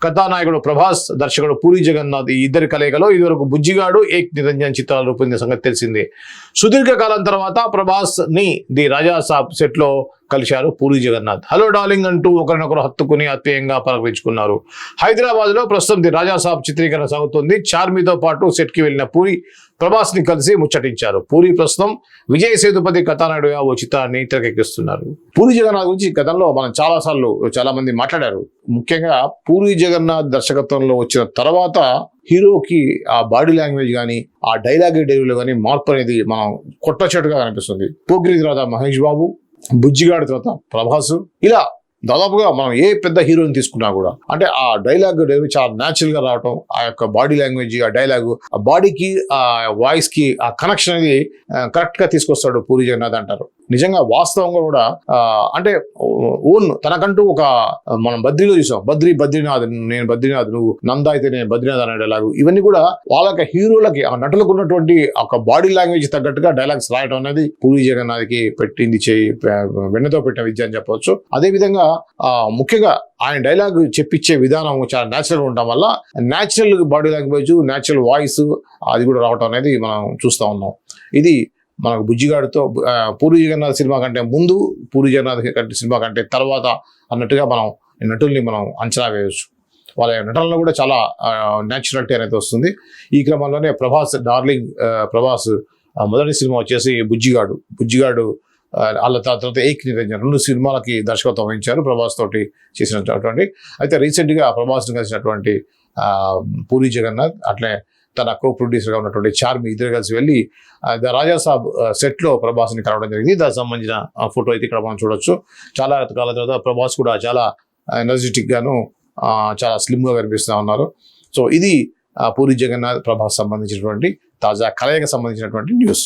కథానాయకుడు ప్రభాస్, దర్శకుడు పూరి జగన్నాథ్ ఈ ఇద్దరి కలయికలో ఇదివరకు బుజ్జిగాడు, ఏక్ నిరంజన్ చిత్రాలు రూపొందిన సంగతి తెలిసిందే. సుదీర్ఘకాలం తర్వాత ప్రభాస్ ని ది రాజా సాబ్ సెట్ లో కలిశారు పూరి జగన్నాథ్. హలో డార్లింగ్ అంటూ ఒకరినొకరు హత్తుకుని ఆత్మీయంగా పలకరించుకున్నారు. హైదరాబాద్ లో ప్రస్తుతం ది రాజా సాబ్ చిత్రీకరణ సాగుతుంది. చార్మితో పాటు సెట్ కి వెళ్లిన పూరి ప్రభాస్ ని కలిసి ముచ్చటించారు. పూరి ప్రస్తుతం విజయ్ సేతుపతి కథానాయుడుగా ఓ చిత్రాన్ని తెరకెక్కిస్తున్నారు. పూరి జగన్నాథ్ గురించి గతంలో మనం చాలా మంది మాట్లాడారు. ముఖ్యంగా పూరి జగన్నాథ్ దర్శకత్వంలో వచ్చిన తర్వాత హీరోకి ఆ బాడీ లాంగ్వేజ్ కానీ ఆ డైలాగ్ డెలివరీలో కానీ మార్పు అనేది మనం కొట్టచేటుగా కనిపిస్తుంది. పోకిరి తర్వాత మహేష్ బాబు, బుజ్జిగాడి తర్వాత ప్రభాస్, ఇలా దాదాపుగా మనం ఏ పెద్ద హీరోని తీసుకున్నా కూడా అంటే ఆ డైలాగ్ డెలివరీ చాలా న్యాచురల్ గా రావటం, ఆ యొక్క బాడీ లాంగ్వేజ్, ఆ డైలాగ్, ఆ బాడీకి ఆ వాయిస్ కి ఆ కనెక్షన్ అనేది కరెక్ట్ గా తీసుకొస్తాడు పూరి జగన్నాథ్ అంటారు. నిజంగా వాస్తవంగా కూడా అంటే ఓన్ తనకంటూ ఒక మనం బద్రీలో చూసాం, బద్రీనాథ్ నేను బద్రీనాథ్, నువ్వు నంద అయితే నేను బద్రీనాథ్ అనే డైలాగ్, ఇవన్నీ కూడా వాళ్ళకి హీరోలకి ఆ నటులకు ఉన్నటువంటి ఒక బాడీ లాంగ్వేజ్ తగ్గట్టుగా డైలాగ్స్ రాయడం అనేది పూరి జగన్నాథ్కి పెట్టింది వెన్నతో పెట్టిన విద్య అని చెప్పవచ్చు. అదేవిధంగా ముఖ్యంగా ఆయన డైలాగ్ చెప్పించే విధానం చాలా న్యాచురల్ ఉండటం వల్ల natural body language, natural voice అది కూడా రావటం అనేది మనం చూస్తూ ఉన్నాం. ఇది మనకు బుజ్జిగాడితో పూరి జగన్నాథ్ సినిమా కంటే ముందు, పూరి జగన్నాథ్ సినిమా కంటే తర్వాత అన్నట్టుగా మనం నటుల్ని మనం అంచనా వేయవచ్చు. వాళ్ళ నటనలో కూడా చాలా న్యాచురాలిటీ అనేది వస్తుంది. ఈ క్రమంలోనే ప్రభాస్ డార్లింగ్, ప్రభాస్ మొదటి సినిమా వచ్చేసి బుజ్జిగాడు వాళ్ళ తర్వాత ఏక్ నిరంజన్ 2 సినిమాలకి దర్శకత్వం వహించారు ప్రభాస్ తోటి చేసినటువంటి. అయితే రీసెంట్గా ప్రభాస్ని కలిసినటువంటి పూరి జగన్నాథ్ అట్లే తన కో ప్రొడ్యూసర్గా ఉన్నటువంటి చార్మి ఇద్దరు కలిసి వెళ్ళి ద రాజా సాబ్ సెట్లో ప్రభాస్ని కలవడం జరిగింది. దానికి సంబంధించిన ఫోటో అయితే ఇక్కడ మనం చూడొచ్చు. చాలా కాలం తర్వాత ప్రభాస్ కూడా చాలా ఎనర్జెటిక్ గాను చాలా స్లిమ్గా కనిపిస్తూ ఉన్నారు. సో ఇది పూరి జగన్నాథ్ ప్రభాస్ సంబంధించినటువంటి తాజా కలయిక సంబంధించినటువంటి న్యూస్.